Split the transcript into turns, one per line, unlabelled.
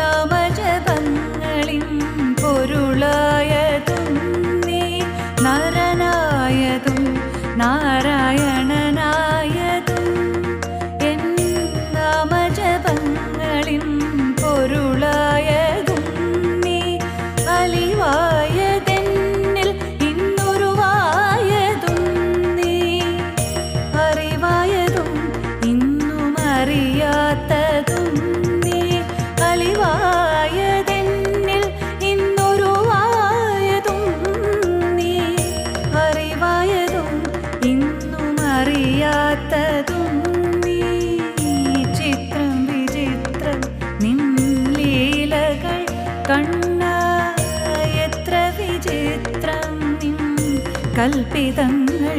നാമജപങ്ങളിൻ പൊരുളായതും നീ നരനായതും നാരായണനായതും എൻ നാമജപങ്ങളിൻ പൊരുളായതും നീ അലിവായതെന്നിൽ ഇന്നുരുവായതും നീ അറിവായതും ഇന്നും അറിയാത്തതും നീ അലിവായതെന്നിൽ ഇന്നുരുവായതും നീ അറിവായതും ഇന്നും അറിയാത്തതും നീ ചിത്രം വിചിത്രം നിൻ ലീലകൾ കണ്ണ എത്ര വിചിത്രം നിൻ കൽപ്പിതങ്ങൾ